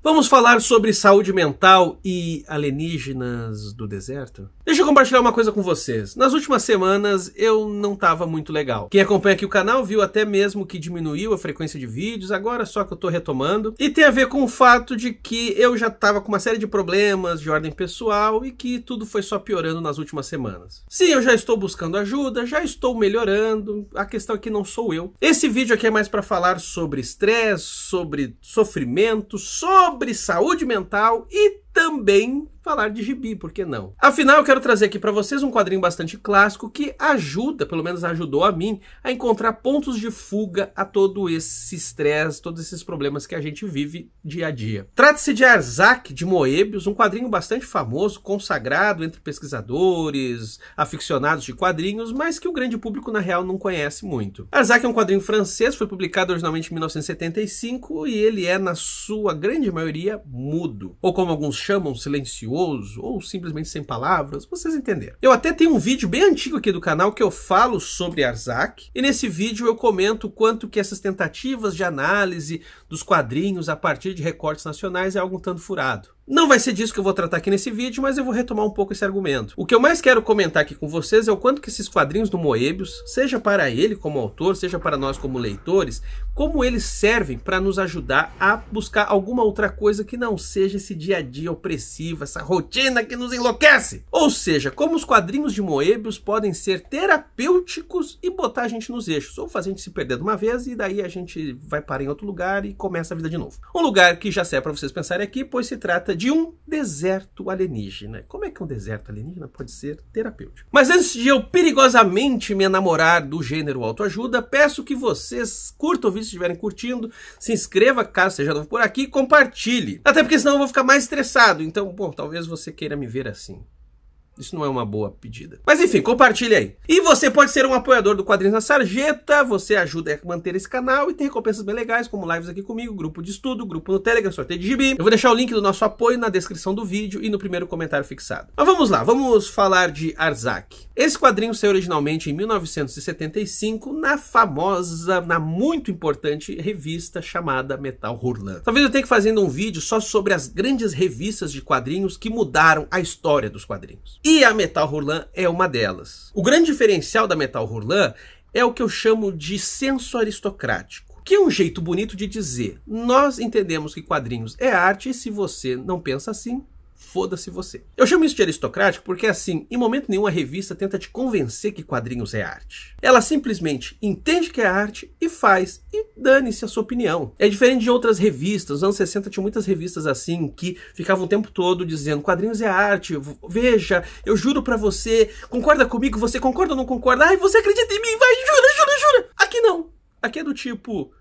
Vamos falar sobre saúde mental e alienígenas do deserto? Deixa eu compartilhar uma coisa com vocês. Nas últimas semanas eu não estava muito legal. Quem acompanha aqui o canal viu até mesmo que diminuiu a frequência de vídeos, agora só que eu tô retomando. E tem a ver com o fato de que eu já estava com uma série de problemas de ordem pessoal e que tudo foi só piorando nas últimas semanas. Sim, eu já estou buscando ajuda, já estou melhorando, a questão é que não sou eu. Esse vídeo aqui é mais para falar sobre estresse, sobre sofrimento, sobre saúde mental e também falar de gibi, por que não? Afinal, eu quero trazer aqui para vocês um quadrinho bastante clássico que ajuda, pelo menos ajudou a mim, a encontrar pontos de fuga a todo esse estresse, todos esses problemas que a gente vive dia a dia. Trata-se de Arzak, de Moebius, um quadrinho bastante famoso, consagrado entre pesquisadores, aficionados de quadrinhos, mas que o grande público, na real, não conhece muito. Arzak é um quadrinho francês, foi publicado originalmente em 1975 e ele é, na sua grande maioria, mudo. Ou como alguns chamam, silencioso, ou simplesmente sem palavras, vocês entenderam. Eu até tenho um vídeo bem antigo aqui do canal que eu falo sobre Arzak, e nesse vídeo eu comento o quanto que essas tentativas de análise dos quadrinhos a partir de recortes nacionais é algo um tanto furado. Não vai ser disso que eu vou tratar aqui nesse vídeo, mas eu vou retomar um pouco esse argumento. O que eu mais quero comentar aqui com vocês é o quanto que esses quadrinhos do Moebius, seja para ele como autor, seja para nós como leitores, como eles servem para nos ajudar a buscar alguma outra coisa que não seja esse dia a dia opressivo, essa rotina que nos enlouquece. Ou seja, como os quadrinhos de Moebius podem ser terapêuticos e botar a gente nos eixos, ou fazer a gente se perder de uma vez e daí a gente vai parar em outro lugar e começa a vida de novo. Um lugar que já serve para vocês pensarem aqui, pois se trata de um deserto alienígena. Como é que um deserto alienígena pode ser terapêutico? Mas antes de eu perigosamente me enamorar do gênero autoajuda, peço que vocês curtam o vídeo se estiverem curtindo, se inscreva caso seja novo por aqui e compartilhe. Até porque senão eu vou ficar mais estressado, então, bom, talvez você queira me ver assim. Isso não é uma boa pedida. Mas enfim, compartilhe aí. E você pode ser um apoiador do Quadrinhos na Sarjeta, você ajuda a manter esse canal e tem recompensas bem legais, como lives aqui comigo, grupo de estudo, grupo no Telegram, sorteio de gibi. Eu vou deixar o link do nosso apoio na descrição do vídeo e no primeiro comentário fixado. Mas vamos lá, vamos falar de Arzak. Esse quadrinho saiu originalmente em 1975 na famosa, na muito importante revista chamada Metal Hurlant. Talvez eu tenha que fazer um vídeo só sobre as grandes revistas de quadrinhos que mudaram a história dos quadrinhos. E a Metal Hurlant é uma delas. O grande diferencial da Metal Hurlant é o que eu chamo de senso aristocrático, que é um jeito bonito de dizer: nós entendemos que quadrinhos é arte e se você não pensa assim, foda-se você. Eu chamo isso de aristocrático porque, assim, em momento nenhum a revista tenta te convencer que quadrinhos é arte. Ela simplesmente entende que é arte e faz, e dane-se a sua opinião. É diferente de outras revistas. Nos anos 60 tinha muitas revistas assim, que ficavam o tempo todo dizendo: quadrinhos é arte, veja, eu juro pra você, concorda comigo, você concorda ou não concorda? Ai, você acredita em mim, vai, jura. Aqui não. Aqui é do tipo,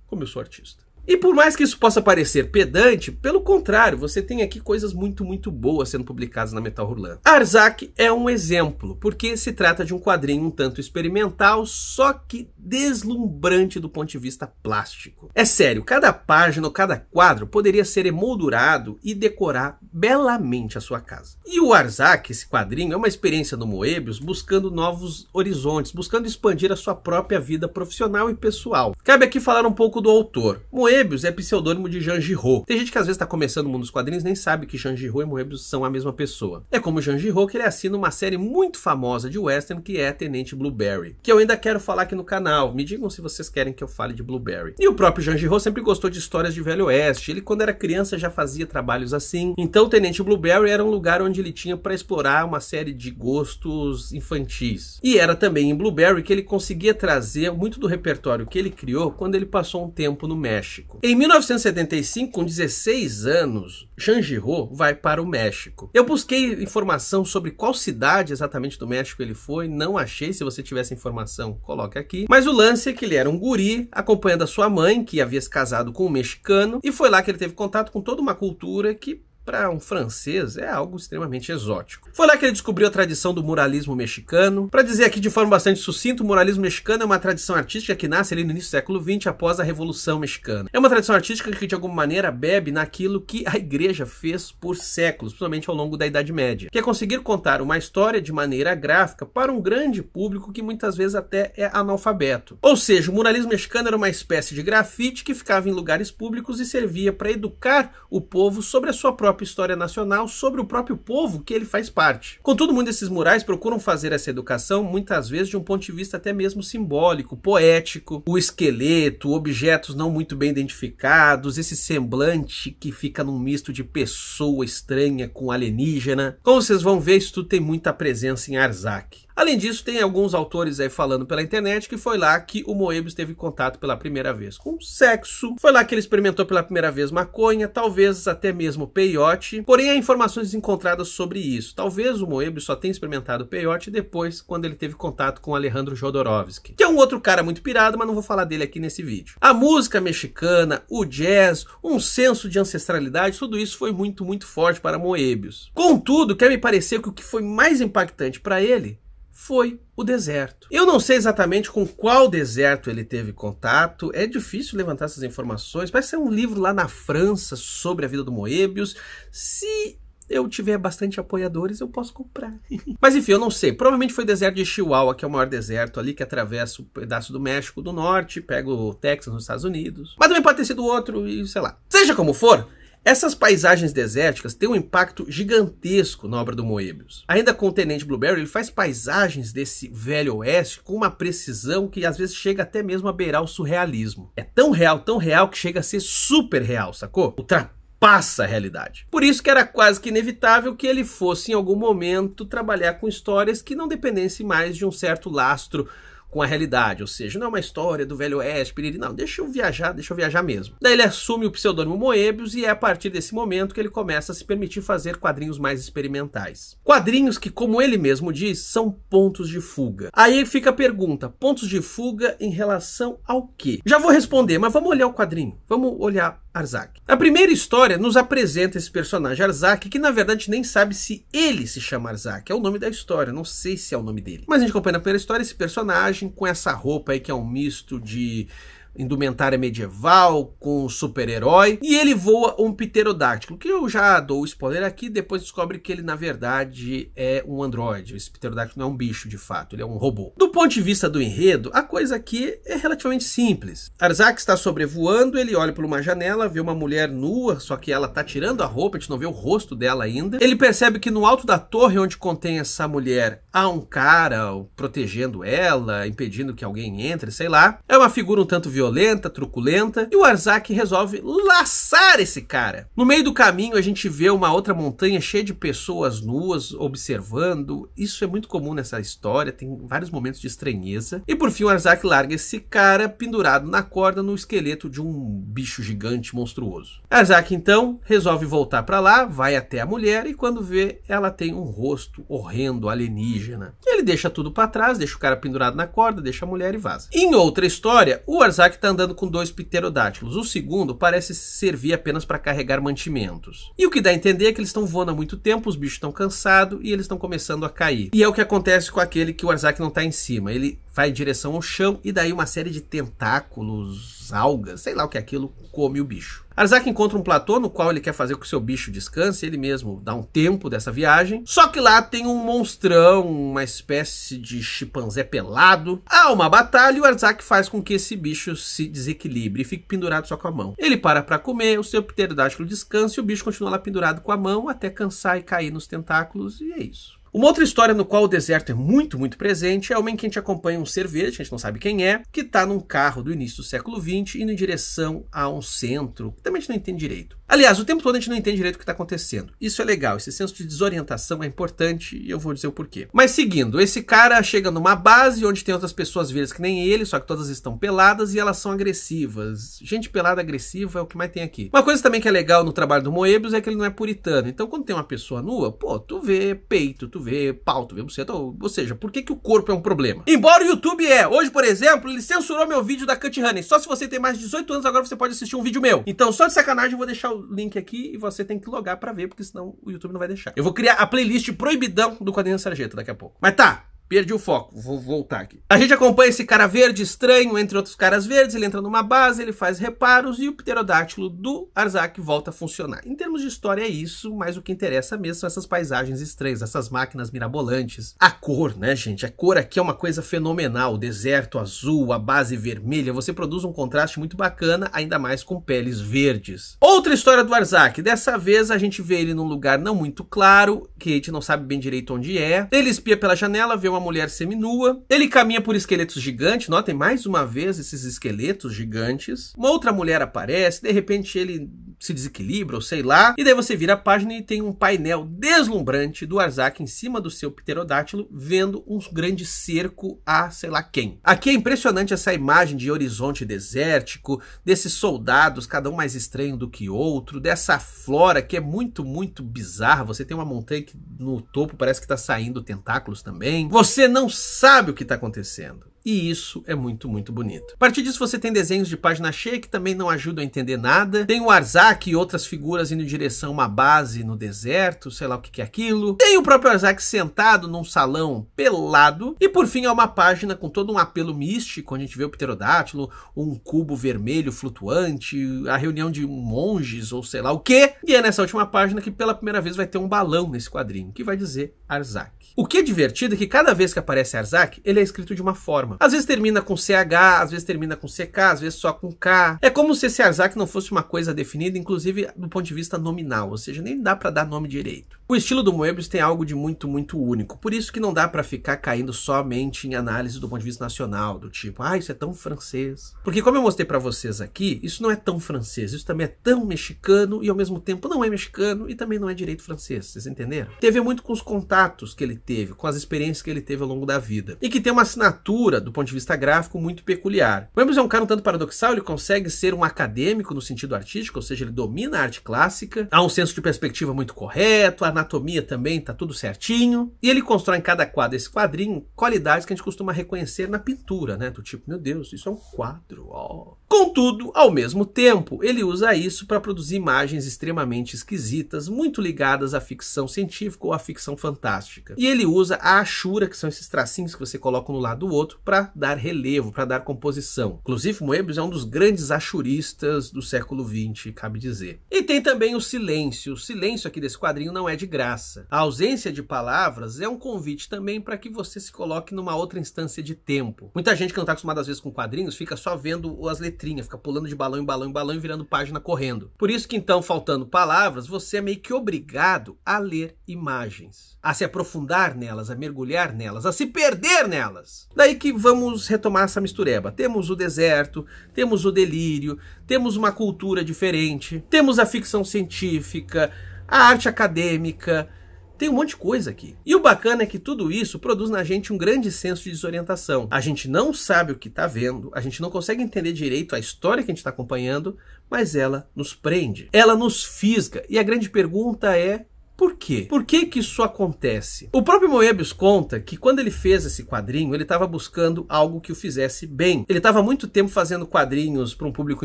como eu sou artista. E por mais que isso possa parecer pedante, pelo contrário, você tem aqui coisas muito boas sendo publicadas na Metal Hurlant. Arzak é um exemplo, porque se trata de um quadrinho um tanto experimental, só que deslumbrante do ponto de vista plástico. É sério, cada página ou cada quadro poderia ser emoldurado e decorar belamente a sua casa. E o Arzak, esse quadrinho, é uma experiência do Moebius buscando novos horizontes, buscando expandir a sua própria vida profissional e pessoal. Cabe aqui falar um pouco do autor. Moebius é pseudônimo de Jean Giraud. Tem gente que às vezes está começando no mundo dos quadrinhos e nem sabe que Jean Giraud e Moebius são a mesma pessoa. É como Jean Giraud que ele assina uma série muito famosa de western que é Tenente Blueberry, que eu ainda quero falar aqui no canal. Me digam se vocês querem que eu fale de Blueberry. E o próprio Jean Giraud sempre gostou de histórias de Velho Oeste. Ele, quando era criança, já fazia trabalhos assim. Então Tenente Blueberry era um lugar onde ele tinha para explorar uma série de gostos infantis. E era também em Blueberry que ele conseguia trazer muito do repertório que ele criou quando ele passou um tempo no México. Em 1975, com 16 anos, Jean Giraud vai para o México. Eu busquei informação sobre qual cidade exatamente do México ele foi, não achei. Se você tivesse informação, coloque aqui. Mas o lance é que ele era um guri, acompanhando a sua mãe, que havia se casado com um mexicano, e foi lá que ele teve contato com toda uma cultura que para um francês, é algo extremamente exótico. Foi lá que ele descobriu a tradição do muralismo mexicano. Para dizer aqui de forma bastante sucinta, o muralismo mexicano é uma tradição artística que nasce ali no início do século XX, após a Revolução Mexicana. É uma tradição artística que, de alguma maneira, bebe naquilo que a igreja fez por séculos, principalmente ao longo da Idade Média, que é conseguir contar uma história de maneira gráfica para um grande público que muitas vezes até é analfabeto. Ou seja, o muralismo mexicano era uma espécie de grafite que ficava em lugares públicos e servia para educar o povo sobre a sua própria história nacional, sobre o próprio povo que ele faz parte. Contudo, muitos desses murais procuram fazer essa educação muitas vezes de um ponto de vista até mesmo simbólico, poético, o esqueleto, objetos não muito bem identificados, esse semblante que fica num misto de pessoa estranha com alienígena. Como vocês vão ver, isso tudo tem muita presença em Arzak. Além disso, tem alguns autores aí falando pela internet que foi lá que o Moebius teve contato pela primeira vez com sexo, foi lá que ele experimentou pela primeira vez maconha, talvez até mesmo peiote, porém há informações encontradas sobre isso. Talvez o Moebius só tenha experimentado peiote depois, quando ele teve contato com Alejandro Jodorowsky, que é um outro cara muito pirado, mas não vou falar dele aqui nesse vídeo. A música mexicana, o jazz, um senso de ancestralidade, tudo isso foi muito, muito forte para Moebius. Contudo, quer me parecer que o que foi mais impactante para ele foi o deserto. Eu não sei exatamente com qual deserto ele teve contato, é difícil levantar essas informações, parece ser um livro lá na França sobre a vida do Moebius. Se eu tiver bastante apoiadores, eu posso comprar. Mas enfim, eu não sei. Provavelmente foi o deserto de Chihuahua, que é o maior deserto ali, que atravessa um pedaço do México do Norte, pega o Texas nos Estados Unidos. Mas também pode ter sido outro e sei lá. Seja como for, essas paisagens desérticas têm um impacto gigantesco na obra do Moebius. Ainda com o Tenente Blueberry, ele faz paisagens desse velho oeste com uma precisão que às vezes chega até mesmo a beirar o surrealismo. É tão real que chega a ser super real, sacou? Ultrapassa a realidade. Por isso que era quase que inevitável que ele fosse em algum momento trabalhar com histórias que não dependessem mais de um certo lastro com a realidade, ou seja, não é uma história do Velho Oeste, piriri, não, deixa eu viajar mesmo. Daí ele assume o pseudônimo Moebius e é a partir desse momento que ele começa a se permitir fazer quadrinhos mais experimentais. Quadrinhos que, como ele mesmo diz, são pontos de fuga. Aí fica a pergunta, pontos de fuga em relação ao quê? Já vou responder, mas vamos olhar o quadrinho, vamos olhar Arzak. A primeira história nos apresenta esse personagem Arzak, que na verdade nem sabe se ele se chama Arzak, é o nome da história, não sei se é o nome dele. Mas a gente acompanha na primeira história esse personagem com essa roupa aí que é um misto de indumentária medieval com super-herói, e ele voa um pterodáctilo, que eu já dou o spoiler aqui, depois descobre que ele na verdade é um androide. Esse pterodáctilo não é um bicho de fato, ele é um robô. Do ponto de vista do enredo, a coisa aqui é relativamente simples. Arzak está sobrevoando, ele olha por uma janela, vê uma mulher nua, só que ela está tirando a roupa, a gente não vê o rosto dela ainda. Ele percebe que no alto da torre onde contém essa mulher há um cara protegendo ela, impedindo que alguém entre, sei lá. É uma figura um tanto violenta, truculenta, e o Arzak resolve laçar esse cara. No meio do caminho a gente vê uma outra montanha cheia de pessoas nuas observando. Isso é muito comum nessa história, tem vários momentos de estranheza. E por fim o Arzak larga esse cara pendurado na corda no esqueleto de um bicho gigante monstruoso. Arzak então resolve voltar pra lá, vai até a mulher e quando vê, ela tem um rosto horrendo, alienígena. Ele deixa tudo pra trás, deixa o cara pendurado na corda, deixa a mulher e vaza. Em outra história, o Arzak está andando com 2 pterodáctilos. O segundo parece servir apenas para carregar mantimentos. E o que dá a entender é que eles estão voando há muito tempo, os bichos estão cansados e eles estão começando a cair. E é o que acontece com aquele que o Arzak não está em cima. Ele vai em direção ao chão e daí uma série de tentáculos, algas, sei lá o que é aquilo, come o bicho. Arzak encontra um platô no qual ele quer fazer com que o seu bicho descanse, ele mesmo dá um tempo dessa viagem, só que lá tem um monstrão, uma espécie de chimpanzé pelado. Há uma batalha e o Arzak faz com que esse bicho se desequilibre e fique pendurado só com a mão. Ele para comer, o seu pterodáctilo descansa e o bicho continua lá pendurado com a mão até cansar e cair nos tentáculos e é isso. Uma outra história no qual o deserto é muito, muito presente é uma em que a gente acompanha um ser verde, a gente não sabe quem é, que está num carro do início do século XX indo em direção a um centro, que também a gente não entende direito. Aliás, o tempo todo a gente não entende direito o que está acontecendo. Isso é legal, esse senso de desorientação é importante e eu vou dizer o porquê. Mas seguindo, esse cara chega numa base onde tem outras pessoas verdes que nem ele, só que todas estão peladas e elas são agressivas. Gente pelada agressiva é o que mais tem aqui. Uma coisa também que é legal no trabalho do Moebius é que ele não é puritano. Então quando tem uma pessoa nua, pô, tu vê peito, tu vê pau, tu vê buceta, ou seja, por que o corpo é um problema? Embora o YouTube hoje, por exemplo, ele censurou meu vídeo da Cut Honey. Só se você tem mais de 18 anos agora você pode assistir um vídeo meu. Então só de sacanagem eu vou deixar link aqui e você tem que logar pra ver, porque senão o YouTube não vai deixar. Eu vou criar a playlist proibidão do Quadrinho Sarjeta daqui a pouco. Mas tá, perdi o foco, vou voltar aqui. A gente acompanha esse cara verde estranho, entre outros caras verdes, ele entra numa base, ele faz reparos e o pterodátilo do Arzak volta a funcionar. Em termos de história é isso, mas o que interessa mesmo são essas paisagens estranhas, essas máquinas mirabolantes. A cor, né, gente? A cor aqui é uma coisa fenomenal, o deserto azul, a base vermelha, você produz um contraste muito bacana, ainda mais com peles verdes. Outra história do Arzak, dessa vez a gente vê ele num lugar não muito claro, que a gente não sabe bem direito onde é. Ele espia pela janela, vê uma mulher seminua, ele caminha por esqueletos gigantes, notem mais uma vez esses esqueletos gigantes, uma outra mulher aparece, de repente ele se desequilibra, ou sei lá, e daí você vira a página e tem um painel deslumbrante do Arzak em cima do seu pterodátilo, vendo um grande cerco a sei lá quem. Aqui é impressionante essa imagem de horizonte desértico, desses soldados, cada um mais estranho do que outro, dessa flora que é muito, muito bizarra, você tem uma montanha que no topo parece que está saindo tentáculos também, você não sabe o que está acontecendo. E isso é muito, muito bonito. A partir disso você tem desenhos de página cheia que também não ajudam a entender nada. Tem o Arzak e outras figuras indo em direção a uma base no deserto, sei lá o que é aquilo. Tem o próprio Arzak sentado num salão pelado. E por fim é uma página com todo um apelo místico, onde a gente vê o pterodátilo, um cubo vermelho flutuante, a reunião de monges ou sei lá o quê. E é nessa última página que pela primeira vez vai ter um balão nesse quadrinho, que vai dizer Arzak. O que é divertido é que cada vez que aparece Arzak, ele é escrito de uma forma. Às vezes termina com CH, às vezes termina com CK, às vezes só com K. É como se esse Arzak não fosse uma coisa definida, inclusive do ponto de vista nominal, ou seja, nem dá pra dar nome direito. O estilo do Moebius tem algo de muito, muito único, por isso que não dá pra ficar caindo somente em análise do ponto de vista nacional, do tipo, ah, isso é tão francês. Porque como eu mostrei pra vocês aqui, isso não é tão francês, isso também é tão mexicano e ao mesmo tempo não é mexicano e também não é direito francês, vocês entenderam? Teve muito com os contatos que ele teve, com as experiências que ele teve ao longo da vida. E que tem uma assinatura, do ponto de vista gráfico, muito peculiar. O Moebius é um cara um tanto paradoxal, ele consegue ser um acadêmico no sentido artístico, ou seja, ele domina a arte clássica, há um senso de perspectiva muito correto, a anatomia também tá tudo certinho, e ele constrói em cada quadro desse quadrinho qualidades que a gente costuma reconhecer na pintura, né? Do tipo, meu Deus, isso é um quadro, ó. Contudo, ao mesmo tempo, ele usa isso para produzir imagens extremamente esquisitas, muito ligadas à ficção científica ou à ficção fantástica. E ele usa a achura, que são esses tracinhos que você coloca um no lado do outro, para dar relevo, para dar composição. Inclusive, Moebius é um dos grandes achuristas do século XX, cabe dizer. E tem também o silêncio. O silêncio aqui desse quadrinho não é de graça. A ausência de palavras é um convite também para que você se coloque numa outra instância de tempo. Muita gente que não está acostumada às vezes com quadrinhos fica só vendo as letrinhas, fica pulando de balão em balão em balão e virando página correndo. Por isso que então, faltando palavras, você é meio que obrigado a ler imagens, a se aprofundar nelas, a mergulhar nelas, a se perder nelas. Daí que vamos retomar essa mistureba. Temos o deserto, temos o delírio, temos uma cultura diferente, temos a ficção científica, a arte acadêmica, tem um monte de coisa aqui. E o bacana é que tudo isso produz na gente um grande senso de desorientação. A gente não sabe o que está vendo, a gente não consegue entender direito a história que a gente está acompanhando, mas ela nos prende, ela nos fisga. E a grande pergunta é: por quê? Por que que isso acontece? O próprio Moebius conta que quando ele fez esse quadrinho, ele estava buscando algo que o fizesse bem. Ele estava há muito tempo fazendo quadrinhos para um público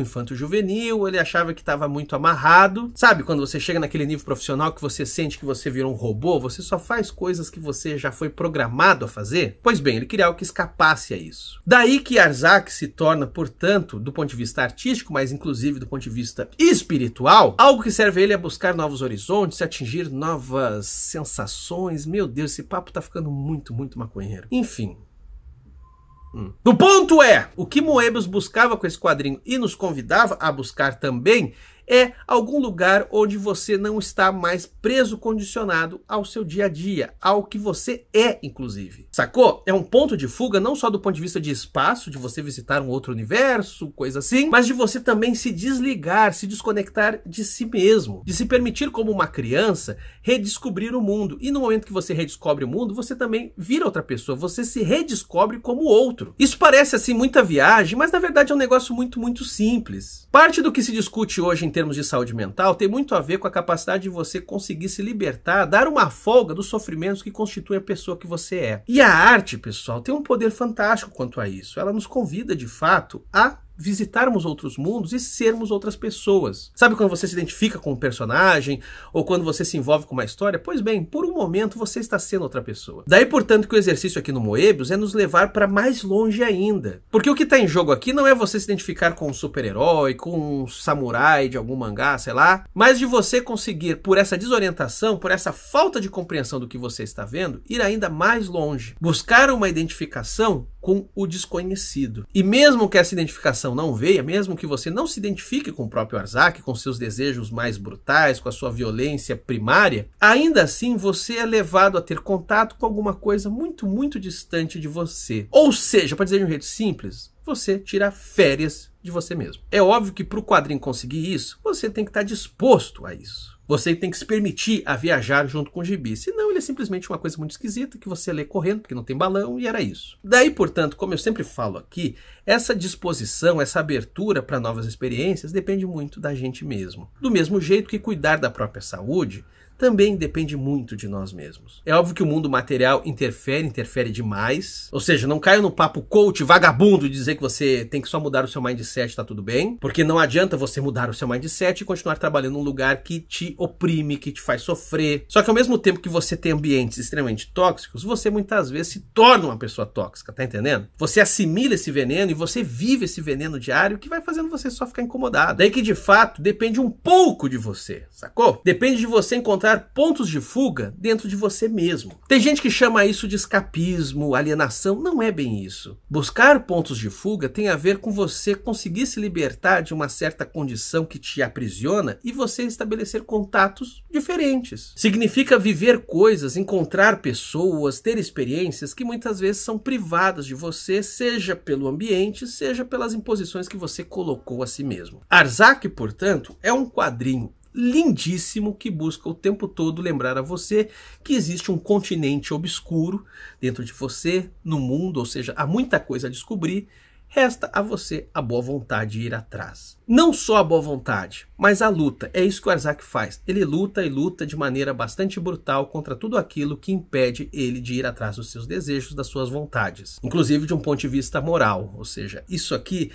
infanto-juvenil, ele achava que estava muito amarrado. Sabe, quando você chega naquele nível profissional que você sente que você virou um robô, você só faz coisas que você já foi programado a fazer? Pois bem, ele queria algo que escapasse a isso. Daí que Arzak se torna, portanto, do ponto de vista artístico, mas inclusive do ponto de vista espiritual, algo que serve a ele a buscar novos horizontes, a atingir novas sensações. Meu Deus, esse papo tá ficando muito, muito maconheiro. Enfim. O ponto é, o que Moebius buscava com esse quadrinho e nos convidava a buscar também é algum lugar onde você não está mais preso, condicionado ao seu dia a dia, ao que você é, inclusive. Sacou? É um ponto de fuga não só do ponto de vista de espaço, de você visitar um outro universo, coisa assim, mas de você também se desligar, se desconectar de si mesmo, de se permitir, como uma criança, redescobrir o mundo. E no momento que você redescobre o mundo, você também vira outra pessoa, você se redescobre como outro. Isso parece assim muita viagem, mas na verdade é um negócio muito, muito simples. Parte do que se discute hoje em termos de saúde mental tem muito a ver com a capacidade de você conseguir se libertar, dar uma folga dos sofrimentos que constituem a pessoa que você é. E a arte, pessoal, tem um poder fantástico quanto a isso. Ela nos convida, de fato, a visitarmos outros mundos e sermos outras pessoas. Sabe quando você se identifica com um personagem ou quando você se envolve com uma história? Pois bem, por um momento você está sendo outra pessoa. Daí, portanto, que o exercício aqui no Moebius é nos levar para mais longe ainda. Porque o que está em jogo aqui não é você se identificar com um super-herói, com um samurai de algum mangá, sei lá, mas de você conseguir, por essa desorientação, por essa falta de compreensão do que você está vendo, ir ainda mais longe. Buscar uma identificação com o desconhecido. E mesmo que essa identificação não venha, mesmo que você não se identifique com o próprio Arzak, com seus desejos mais brutais, com a sua violência primária, ainda assim você é levado a ter contato com alguma coisa muito, muito distante de você. Ou seja, para dizer de um jeito simples, você tira férias de você mesmo. É óbvio que para o quadrinho conseguir isso, você tem que estar disposto a isso. Você tem que se permitir a viajar junto com o gibi. Senão ele é simplesmente uma coisa muito esquisita que você lê correndo, porque não tem balão, e era isso. Daí, portanto, como eu sempre falo aqui, essa disposição, essa abertura para novas experiências depende muito da gente mesmo. Do mesmo jeito que cuidar da própria saúde também depende muito de nós mesmos. É óbvio que o mundo material interfere demais. Ou seja, não caia no papo coach vagabundo de dizer que você tem que só mudar o seu mindset, tá tudo bem. Porque não adianta você mudar o seu mindset e continuar trabalhando num lugar que te oprime, que te faz sofrer. Só que ao mesmo tempo que você tem ambientes extremamente tóxicos, você muitas vezes se torna uma pessoa tóxica, tá entendendo? Você assimila esse veneno e você vive esse veneno diário que vai fazendo você só ficar incomodado. Daí que de fato depende um pouco de você, sacou? Depende de você encontrar pontos de fuga dentro de você mesmo. Tem gente que chama isso de escapismo, alienação. Não é bem isso. Buscar pontos de fuga tem a ver com você conseguir se libertar de uma certa condição que te aprisiona e você estabelecer contatos diferentes. Significa viver coisas, encontrar pessoas, ter experiências que muitas vezes são privadas de você, seja pelo ambiente, seja pelas imposições que você colocou a si mesmo. Arzak, portanto, é um quadrinho lindíssimo que busca o tempo todo lembrar a você que existe um continente obscuro dentro de você, no mundo, ou seja, há muita coisa a descobrir, resta a você a boa vontade de ir atrás. Não só a boa vontade, mas a luta. É isso que o Arzak faz. Ele luta e luta de maneira bastante brutal contra tudo aquilo que impede ele de ir atrás dos seus desejos, das suas vontades. Inclusive de um ponto de vista moral, ou seja, isso aqui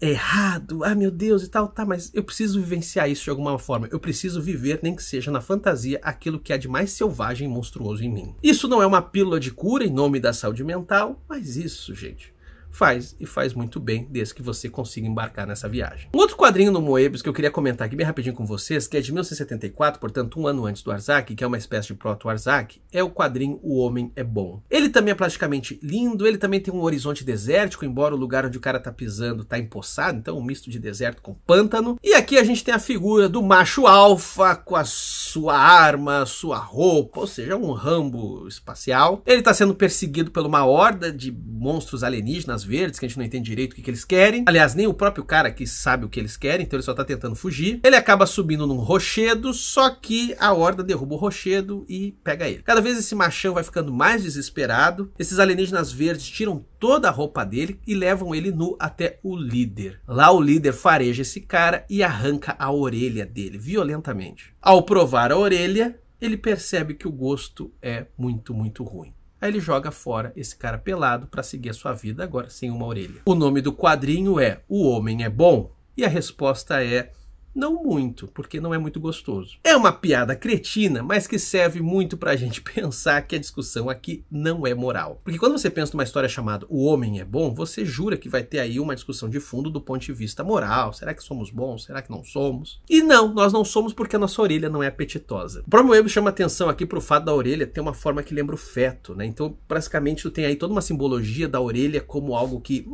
é errado, meu Deus e tal, tá, mas eu preciso vivenciar isso de alguma forma, eu preciso viver, nem que seja na fantasia, aquilo que há de mais selvagem e monstruoso em mim. Isso não é uma pílula de cura em nome da saúde mental, mas isso, gente, faz e faz muito bem, desde que você consiga embarcar nessa viagem. Um outro quadrinho no Moebius que eu queria comentar aqui bem rapidinho com vocês, que é de 1974, portanto um ano antes do Arzak, que é uma espécie de proto-Arzak, é o quadrinho O Homem é Bom. Ele também é praticamente lindo, ele também tem um horizonte desértico, embora o lugar onde o cara tá pisando tá empoçado, então um misto de deserto com pântano. E aqui a gente tem a figura do macho alfa com a sua arma, sua roupa, ou seja, um Rambo espacial. Ele tá sendo perseguido por uma horda de monstros alienígenas verdes, que a gente não entende direito o que eles querem. Aliás, nem o próprio cara aqui sabe o que eles querem, então ele só tá tentando fugir. Ele acaba subindo num rochedo, só que a horda derruba o rochedo e pega ele. Cada vez esse machão vai ficando mais desesperado. Esses alienígenas verdes tiram toda a roupa dele e levam ele nu até o líder. Lá o líder fareja esse cara e arranca a orelha dele violentamente. Ao provar a orelha, ele percebe que o gosto é muito, muito ruim. Aí ele joga fora esse cara pelado para seguir a sua vida agora sem uma orelha. O nome do quadrinho é O Homem é Bom? E a resposta é não muito, porque não é muito gostoso. É uma piada cretina, mas que serve muito pra gente pensar que a discussão aqui não é moral. Porque quando você pensa numa história chamada O Homem é Bom, você jura que vai ter aí uma discussão de fundo do ponto de vista moral. Será que somos bons? Será que não somos? E não, nós não somos porque a nossa orelha não é apetitosa. O próprio Moebius chama atenção aqui pro fato da orelha ter uma forma que lembra o feto, né? Então, basicamente, tu tem aí toda uma simbologia da orelha como algo que,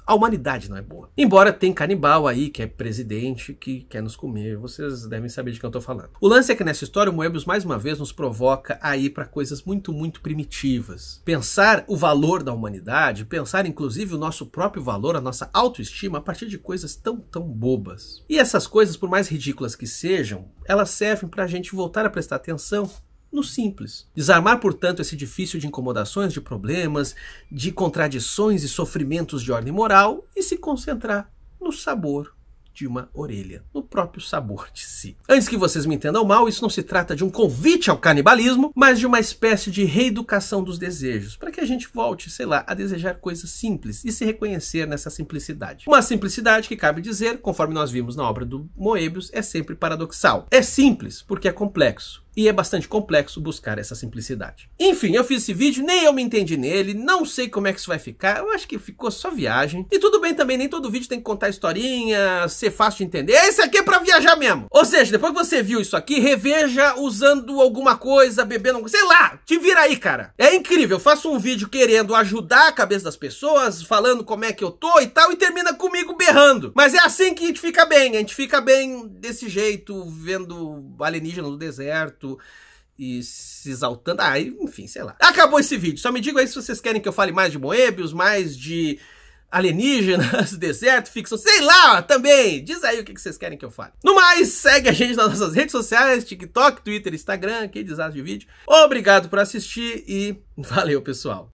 a humanidade não é boa. Embora tem canibal aí, que é presidente, que quer nos comer. Vocês devem saber de quem eu tô falando. O lance é que nessa história o Moebius mais uma vez nos provoca a ir para coisas muito, muito primitivas. Pensar o valor da humanidade, pensar inclusive o nosso próprio valor, a nossa autoestima a partir de coisas tão, tão bobas. E essas coisas, por mais ridículas que sejam, elas servem pra gente voltar a prestar atenção no simples. Desarmar, portanto, esse edifício de incomodações, de problemas, de contradições e sofrimentos de ordem moral e se concentrar no sabor de uma orelha, no próprio sabor de si. Antes que vocês me entendam mal, isso não se trata de um convite ao canibalismo, mas de uma espécie de reeducação dos desejos, para que a gente volte, sei lá, a desejar coisas simples e se reconhecer nessa simplicidade. Uma simplicidade que, cabe dizer, conforme nós vimos na obra do Moebius, é sempre paradoxal. É simples porque é complexo. E é bastante complexo buscar essa simplicidade. Enfim, eu fiz esse vídeo, nem eu me entendi nele, não sei como é que isso vai ficar, eu acho que ficou só viagem. E tudo bem também, nem todo vídeo tem que contar historinha, ser fácil de entender. Esse aqui é pra viajar mesmo. Ou seja, depois que você viu isso aqui, reveja usando alguma coisa, bebendo, sei lá, te vira aí, cara. É incrível, eu faço um vídeo querendo ajudar a cabeça das pessoas, falando como é que eu tô e tal, e termina comigo berrando. Mas é assim que a gente fica bem desse jeito, vendo alienígena no deserto, e se exaltando, enfim, sei lá. Acabou esse vídeo, só me digam aí se vocês querem que eu fale mais de Moebius, mais de alienígenas, deserto, ficção, sei lá, também, diz aí o que vocês querem que eu fale. No mais, segue a gente nas nossas redes sociais, TikTok, Twitter, Instagram, que desastre de vídeo. Obrigado por assistir e valeu, pessoal.